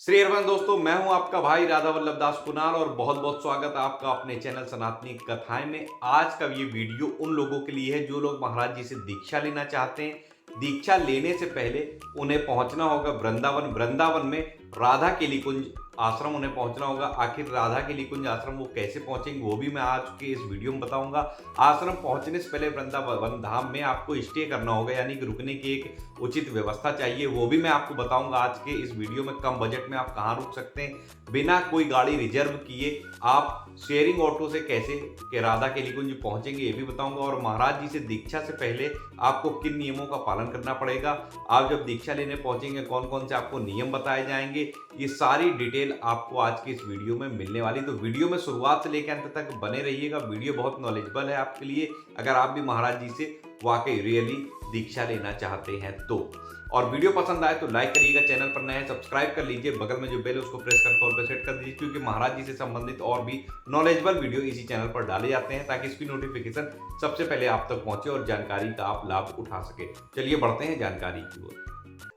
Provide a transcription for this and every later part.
श्री हरिवंश दोस्तों, मैं हूं आपका भाई राधा वल्लभ दास कुणाल और बहुत बहुत स्वागत है आपका अपने चैनल सनातनी कथाएं में। आज का ये वीडियो उन लोगों के लिए है जो लोग महाराज जी से दीक्षा लेना चाहते हैं। दीक्षा लेने से पहले उन्हें पहुंचना होगा वृंदावन। वृंदावन में राधा केली कुंज आश्रम उन्हें पहुंचना होगा। आखिर राधा केली कुंज आश्रम वो कैसे पहुंचेंगे वो भी मैं आज के इस वीडियो में बताऊंगा। आश्रम पहुंचने से पहले वृंदावन धाम में आपको स्टे करना होगा, यानी कि रुकने की एक उचित व्यवस्था चाहिए, वो भी मैं आपको बताऊंगा आज के इस वीडियो में। कम बजट में आप कहाँ रुक सकते हैं, बिना कोई गाड़ी रिजर्व किए आप शेयरिंग ऑटो से कैसे के राधा केली कुंज पहुंचेंगे ये भी बताऊंगा। और महाराज जी से दीक्षा से पहले आपको किन नियमों का पालन करना पड़ेगा, आप जब दीक्षा लेने पहुंचेंगे कौन कौन से आपको नियम बताए जाएंगे, ये सारी डिटेल आपको आज की इस वीडियो में मिलने वाली। तो वीडियो में शुरुआत से लेकर अंत तक बने रहिएगा। वीडियो बहुत नॉलेजेबल है आपके लिए, अगर आप भी महाराज जी से वाकई रियली दीक्षा लेना चाहते हैं तो। और वीडियो पसंद आए तो लाइक करिएगा, चैनल पर नए हैं सब्सक्राइब कर लीजिए, बगल में जो बेल है उसको प्रेस करके ऑल पे सेट कर दीजिए, क्योंकि महाराज जी से संबंधित और भी नॉलेजेबल वीडियो इसी चैनल पर डाले जाते हैं ताकि इसकी नोटिफिकेशन सबसे पहले आप तक पहुंचे और जानकारी का आप लाभ उठा सके। चलिए बढ़ते हैं जानकारी की ओर।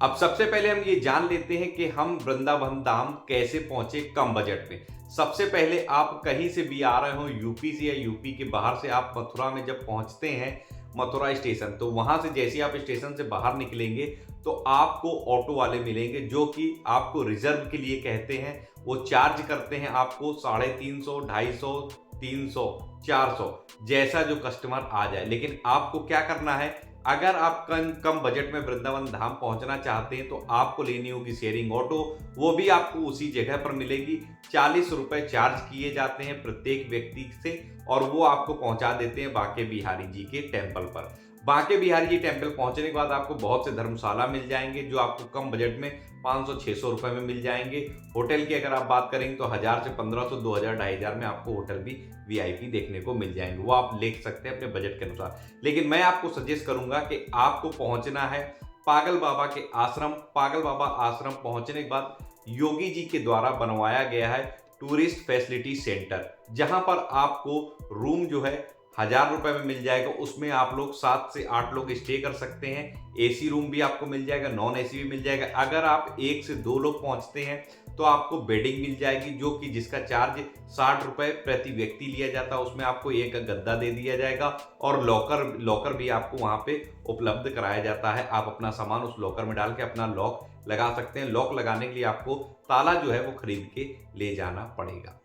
अब सबसे पहले हम ये जान लेते हैं कि हम वृंदावन धाम कैसे पहुंचे कम बजट में। सबसे पहले आप कहीं से भी आ रहे हो, यूपी से या यूपी के बाहर से, आप मथुरा में जब पहुंचते हैं मथुरा स्टेशन, तो वहां से जैसे आप स्टेशन से बाहर निकलेंगे तो आपको ऑटो वाले मिलेंगे जो कि आपको रिजर्व के लिए कहते हैं। वो चार्ज करते हैं आपको 350, 250, 300, 400, जैसा जो कस्टमर आ जाए। लेकिन आपको क्या करना है, अगर आप कम बजट में वृंदावन धाम पहुंचना चाहते हैं तो आपको लेनी होगी शेयरिंग ऑटो। वो भी आपको उसी जगह पर मिलेगी। 40 रुपए चार्ज किए जाते हैं प्रत्येक व्यक्ति से और वो आपको पहुंचा देते हैं बांके बिहारी जी के टेम्पल पर। बांके बिहारी जी टेम्पल पहुंचने के बाद आपको बहुत से धर्मशाला मिल जाएंगे जो आपको कम बजट में 500-600 रुपए में मिल जाएंगे। होटल की अगर आप बात करेंगे तो 1000 से 1500, 2000, 2500 में आपको होटल भी वीआईपी देखने को मिल जाएंगे, वो आप ले सकते हैं अपने बजट के अनुसार। लेकिन मैं आपको सजेस्ट करूंगा कि आपको पहुंचना है पागल बाबा के आश्रम। पागल बाबा आश्रम पहुंचने के बाद योगी जी के द्वारा बनवाया गया है टूरिस्ट फैसिलिटी सेंटर, जहां पर आपको रूम जो है 1000 रुपए में मिल जाएगा। उसमें आप लोग 7 से 8 लोग स्टे कर सकते हैं। एसी रूम भी आपको मिल जाएगा, नॉन एसी भी मिल जाएगा। अगर आप 1 से 2 लोग पहुंचते हैं तो आपको बेडिंग मिल जाएगी, जो कि जिसका चार्ज 60 रुपए प्रति व्यक्ति लिया जाता है। उसमें आपको एक गद्दा दे दिया जाएगा और लॉकर भी आपको वहां पे उपलब्ध कराया जाता है। आप अपना सामान उस लॉकर में डाल के अपना लॉक लगा सकते हैं। लॉक लगाने के लिए आपको ताला जो है वो खरीद के ले जाना पड़ेगा।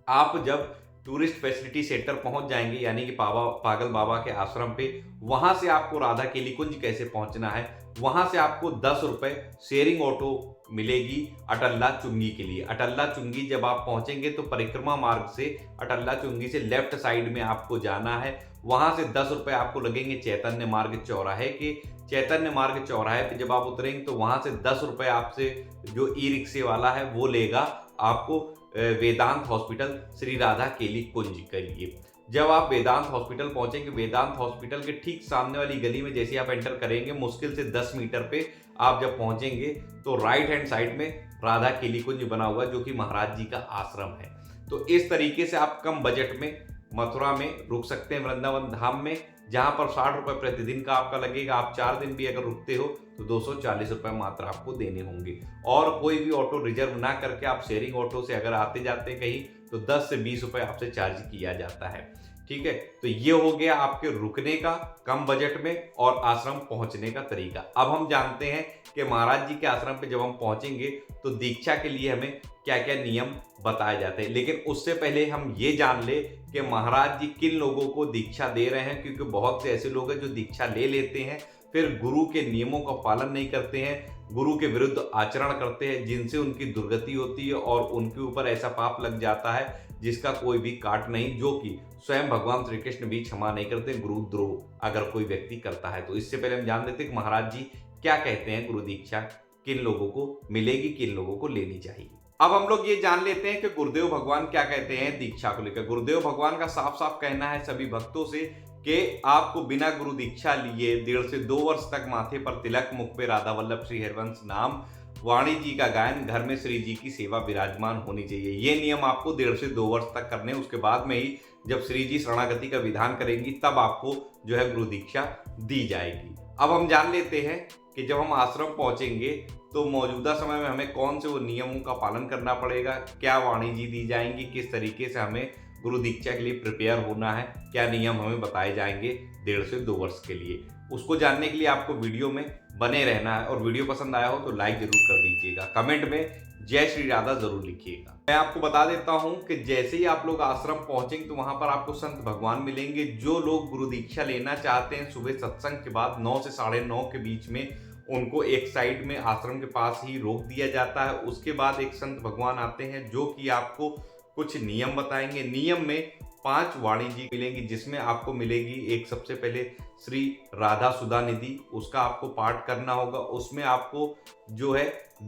आप जब टूरिस्ट फैसिलिटी सेंटर पहुंच जाएंगे, यानी कि पागल बाबा के आश्रम पे, वहां से आपको राधा केली कुंज कैसे पहुंचना है, वहां से आपको 10 रुपए शेयरिंग ऑटो मिलेगी अटल्ला चुंगी के लिए। अटल्ला चुंगी जब आप पहुंचेंगे तो परिक्रमा मार्ग से अटल्ला चुंगी से लेफ्ट साइड में आपको जाना है। वहां से 10 रुपए आपको लगेंगे चैतन्य मार्ग चौराहे के। चैतन्य मार्ग चौराहे पे जब आप उतरेंगे तो वहां से 10 रुपए आपसे जो ई रिक्शे वाला है वो लेगा आपको वेदांत हॉस्पिटल श्री राधा केली कुंज के लिए। जब आप वेदांत हॉस्पिटल पहुंचेंगे, वेदांत हॉस्पिटल के ठीक सामने वाली गली में जैसे आप एंटर करेंगे, मुश्किल से 10 मीटर पे आप जब पहुंचेंगे तो राइट हैंड साइड में राधा केली कुंज बना हुआ है जो कि महाराज जी का आश्रम है। तो इस तरीके से आप कम बजट में मथुरा में रुक सकते हैं वृंदावन धाम में, जहां पर 60 रुपए प्रतिदिन का आपका लगेगा। आप 4 दिन भी अगर रुकते हो तो 240 रुपए मात्र आपको देने होंगे। और कोई भी ऑटो रिजर्व ना करके आप शेयरिंग ऑटो से अगर आते जाते कहीं तो 10 से 20 रुपए आपसे चार्ज किया जाता है। ठीक है, तो ये हो गया आपके रुकने का कम बजट में और आश्रम पहुंचने का तरीका। अब हम जानते हैं कि महाराज जी के आश्रम पे जब हम पहुंचेंगे तो दीक्षा के लिए हमें क्या क्या नियम बताए जाते हैं। लेकिन उससे पहले हम ये जान ले कि महाराज जी किन लोगों को दीक्षा दे रहे हैं, क्योंकि बहुत से ऐसे लोग हैं जो दीक्षा ले लेते हैं फिर गुरु के नियमों का पालन नहीं करते हैं, गुरु के विरुद्ध आचरण करते हैं, जिनसे उनकी दुर्गति होती है और उनके ऊपर ऐसा पाप लग जाता है जिसका कोई भी काट नहीं, जो कि स्वयं भगवान श्री कृष्ण भी क्षमा नहीं करते गुरुद्रोह अगर कोई व्यक्ति करता है। तो इससे पहले हम जान लेते हैं कि महाराज जी क्या कहते हैं, गुरु दीक्षा किन लोगों को मिलेगी, किन लोगों को लेनी चाहिए। अब हम लोग ये जान लेते हैं कि गुरुदेव भगवान क्या कहते हैं दीक्षा को लेकर। गुरुदेव भगवान का साफ साफ कहना है सभी भक्तों से कि आपको बिना गुरु दीक्षा लिए 1.5 से 2 वर्ष तक माथे पर तिलक, मुख पे राधा वल्लभ श्री हरिवंश नाम, वाणी जी का गायन, घर में श्री जी की सेवा विराजमान होनी चाहिए। ये नियम आपको 1.5 से 2 वर्ष तक करने। उसके बाद में ही जब श्री जी शरणागति का विधान करेंगी तब आपको जो है गुरु दीक्षा दी जाएगी। अब हम जान लेते हैं कि जब हम आश्रम पहुंचेंगे तो मौजूदा समय में हमें कौन से वो नियमों का पालन करना पड़ेगा, क्या वाणी जी दी जाएंगी, किस तरीके से हमें गुरु दीक्षा के लिए प्रिपेयर होना है, क्या नियम हमें बताए जाएंगे 1.5 से 2 वर्ष के लिए, उसको जानने के लिए आपको वीडियो में बने रहना है। और वीडियो पसंद आया हो तो लाइक जरूर कर दीजिएगा, कमेंट में जय श्री राधा जरूर लिखिएगा। मैं आपको बता देता हूं कि जैसे ही आप लोग आश्रम पहुंचेंगे तो वहां पर आपको संत भगवान मिलेंगे। जो लोग गुरु दीक्षा लेना चाहते हैं सुबह सत्संग के बाद 9 से 9:30 के बीच में उनको एक साइड में आश्रम के पास ही रोक दिया जाता है। उसके बाद एक संत भगवान आते हैं जो कि आपको कुछ नियम बताएंगे। नियम में 5 वाणी जी मिलेंगी, जिसमें आपको मिलेगी एक सबसे पहले श्री राधा सुधा निधि, उसका आपको पाठ करना होगा। उसमें आपको जो है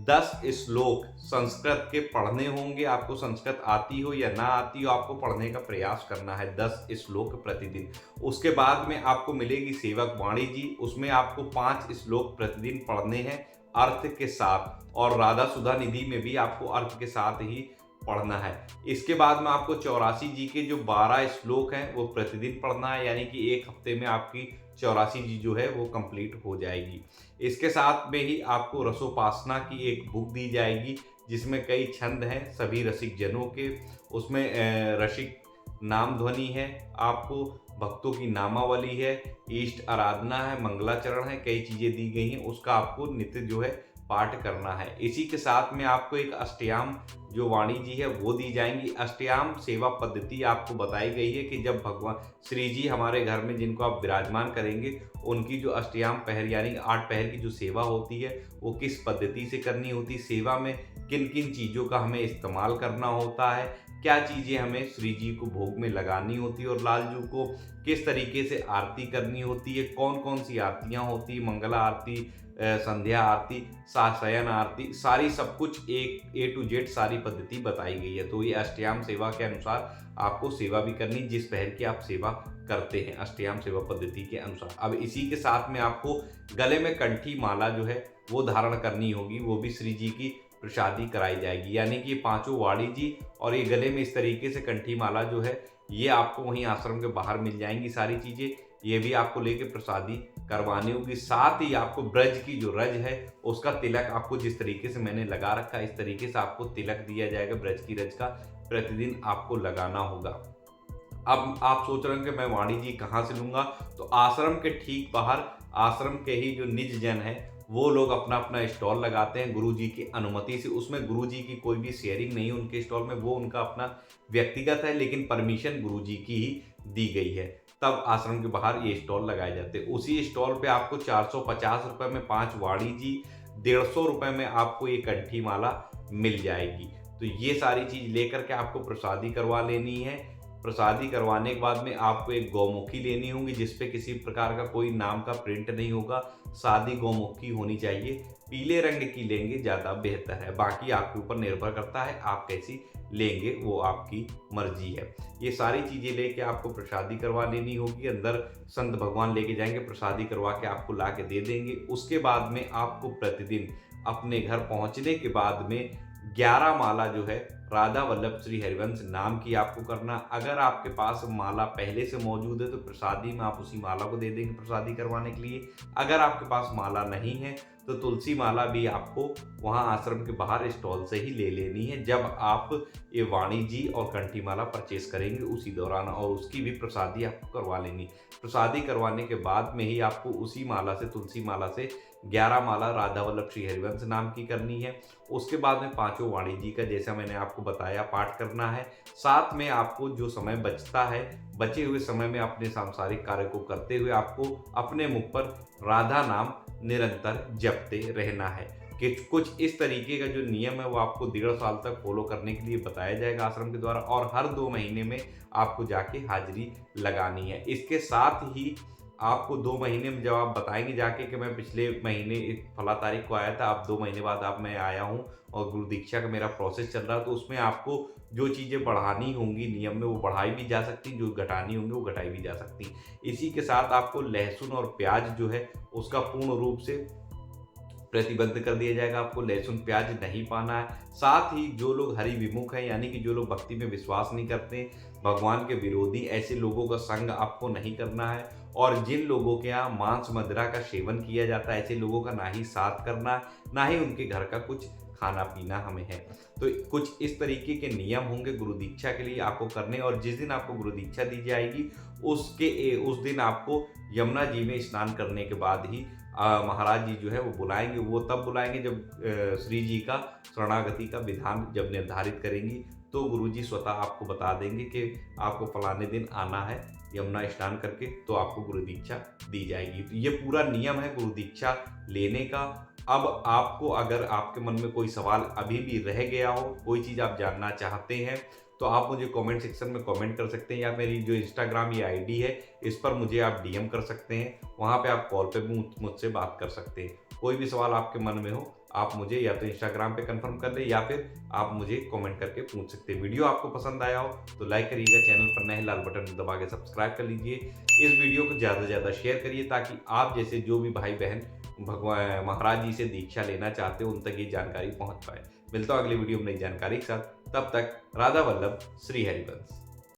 10 श्लोक संस्कृत के पढ़ने होंगे। आपको संस्कृत आती हो या ना आती हो, आपको पढ़ने का प्रयास करना है 10 श्लोक प्रतिदिन। उसके बाद में आपको मिलेगी सेवक वाणी जी, उसमें आपको 5 श्लोक प्रतिदिन पढ़ने हैं अर्थ के साथ, और राधा सुधा निधि में भी आपको अर्थ के साथ ही पढ़ना है। इसके बाद में आपको 84 जी के जो 12 श्लोक हैं वो प्रतिदिन पढ़ना है, यानी कि एक हफ्ते में आपकी 84 जी जो है वो कंप्लीट हो जाएगी। इसके साथ में ही आपको रसोपासना की एक बुक दी जाएगी, जिसमें कई छंद हैं सभी रसिक जनों के। उसमें रसिक नाम ध्वनि है, आपको भक्तों की नामावली है, इष्ट आराधना है, मंगलाचरण है, कई चीज़ें दी गई हैं, उसका आपको नित्य जो है पाठ करना है। इसी के साथ में आपको एक अष्टयाम जो वाणी जी है वो दी जाएंगी। अष्टयाम सेवा पद्धति आपको बताई गई है कि जब भगवान श्री जी हमारे घर में जिनको आप विराजमान करेंगे, उनकी जो अष्टयाम पहर यानी 8 पहर की जो सेवा होती है वो किस पद्धति से करनी होती है, सेवा में किन किन चीज़ों का हमें इस्तेमाल करना होता है, क्या चीज़ें हमें श्री जी को भोग में लगानी होती है, और लालजू को किस तरीके से आरती करनी होती है, कौन कौन सी आरतियाँ होती, मंगला आरती, संध्या आरती, शयन आरती, सारी सब कुछ एक A to Z सारी पद्धति बताई गई है। तो ये अष्टयाम सेवा के अनुसार आपको सेवा भी करनी, जिस पहर की आप सेवा करते हैं अष्टयाम सेवा पद्धति के अनुसार। अब इसी के साथ में आपको गले में कंठी माला जो है वो धारण करनी होगी, वो भी श्री जी की प्रसादी कराई जाएगी, यानी कि 5 वाणी जी और ये गले में इस तरीके से कंठी माला जो है ये आपको वहीं आश्रम के बाहर मिल जाएंगी सारी चीज़ें, ये भी आपको लेके प्रसादी करवानी होगी। साथ ही आपको ब्रज की जो रज है उसका तिलक आपको जिस तरीके से मैंने लगा रखा है इस तरीके से आपको तिलक दिया जाएगा, ब्रज की रज का प्रतिदिन आपको लगाना होगा। अब आप सोच रहे हैं कि मैं वाणी जी कहाँ से लूँगा, तो आश्रम के ठीक बाहर आश्रम के ही जो निज जन है वो लोग अपना अपना स्टॉल लगाते हैं गुरु जी की अनुमति से। उसमें गुरु जी की कोई भी शेयरिंग नहीं है उनके स्टॉल में, वो उनका अपना व्यक्तिगत है, लेकिन परमिशन गुरु जी की ही दी गई है। तब आश्रम के बाहर ये स्टॉल लगाए जाते हैं। उसी स्टॉल पे आपको 450 रुपये में 5 वाणी जी, 150 रुपये में आपको ये कंठी माला मिल जाएगी। तो ये सारी चीज़ लेकर के आपको प्रसादी करवा लेनी है। प्रसादी करवाने के बाद में आपको एक गौमुखी लेनी होगी, जिसपे किसी प्रकार का कोई नाम का प्रिंट नहीं होगा, सादी गौमुखी होनी चाहिए, पीले रंग की लेंगे ज़्यादा बेहतर है। बाकी आपके ऊपर निर्भर करता है आप कैसी लेंगे, वो आपकी मर्जी है। ये सारी चीज़ें लेके आपको प्रसादी करवा लेनी होगी। अंदर संत भगवान लेके जाएंगे, प्रसादी करवा के आपको ला के दे देंगे। उसके बाद में आपको प्रतिदिन अपने घर पहुंचने के बाद में 11 माला जो है राधा वल्लभ श्री हरिवंश नाम की आपको करना। अगर आपके पास माला पहले से मौजूद है तो प्रसादी में आप उसी माला को दे देंगे प्रसादी करवाने के लिए। अगर आपके पास माला नहीं है तो तुलसी माला भी आपको वहाँ आश्रम के बाहर स्टॉल से ही ले लेनी है, जब आप ये वाणी जी और कंठी माला परचेस करेंगे उसी दौरान, और उसकी भी प्रसादी आपको करवा लेनी। प्रसादी करवाने के बाद में ही आपको उसी माला से, तुलसी माला से 11 माला राधा वल्लभ श्री हरिवंश नाम की करनी है। उसके बाद में 5 वाणी जी का जैसा मैंने आपको बताया पाठ करना है। साथ में आपको जो समय बचता है, बचे हुए समय में अपने सांसारिक कार्य को करते हुए आपको अपने मुख पर राधा नाम निरंतर जपते रहना है। कि कुछ इस तरीके का जो नियम है वो आपको 1.5 साल तक फॉलो करने के लिए बताया जाएगा आश्रम के द्वारा, और हर 2 महीने में आपको जाके हाजिरी लगानी है। इसके साथ ही आपको 2 महीने में जब आप बताएंगे जाके कि मैं पिछले महीने फला तारीख को आया था, अब 2 महीने बाद आप मैं आया हूँ और गुरु दीक्षा का मेरा प्रोसेस चल रहा है, तो उसमें आपको जो चीज़ें बढ़ानी होंगी नियम में वो बढ़ाई भी जा सकती, जो घटानी होंगी वो घटाई भी जा सकती। इसी के साथ आपको लहसुन और प्याज जो है उसका पूर्ण रूप से प्रतिबंध कर दिया जाएगा, आपको लहसुन प्याज नहीं पाना है। साथ ही जो लोग हरि विमुख हैं, यानी कि जो लोग भक्ति में विश्वास नहीं करते, भगवान के विरोधी, ऐसे लोगों का संग आपको नहीं करना है। और जिन लोगों के यहाँ मांस मदिरा का सेवन किया जाता है, ऐसे लोगों का ना ही साथ करना, ना ही उनके घर का कुछ खाना पीना हमें है। तो कुछ इस तरीके के नियम होंगे गुरु दीक्षा के लिए आपको करने, और जिस दिन आपको गुरु दीक्षा दी जाएगी उस दिन आपको यमुना जी में स्नान करने के बाद ही महाराज जी जो है वो बुलाएंगे। वो तब बुलाएंगे जब श्री जी का शरणागति का विधान जब निर्धारित करेंगी, तो गुरुजी स्वतः आपको बता देंगे कि आपको फलाने दिन आना है यमुना स्नान करके, तो आपको गुरु दीक्षा दी जाएगी। तो ये पूरा नियम है गुरु दीक्षा लेने का। अब आपको अगर आपके मन में कोई सवाल अभी भी रह गया हो, कोई चीज़ आप जानना चाहते हैं, तो आप मुझे कमेंट सेक्शन में कमेंट कर सकते हैं, या मेरी जो इंस्टाग्राम ये आईडी है इस पर मुझे आप डीएम कर सकते हैं। वहाँ पे आप कॉल पे भी मुझसे बात कर सकते हैं। कोई भी सवाल आपके मन में हो आप मुझे या तो इंस्टाग्राम पे कंफर्म कर लें, या फिर आप मुझे कमेंट करके पूछ सकते हैं। वीडियो आपको पसंद आया हो तो लाइक करिएगा, चैनल पर नए लाल बटन दबा के सब्सक्राइब कर लीजिए। इस वीडियो को ज़्यादा से ज़्यादा शेयर करिए, ताकि आप जैसे जो भी भाई बहन भगवान महाराज जी से दीक्षा लेना चाहते हो उन तक ये जानकारी पहुंच पाए। मिलता हूं अगली वीडियो में नई जानकारी के साथ, तब तक राधा वल्लभ श्री हरिवंश।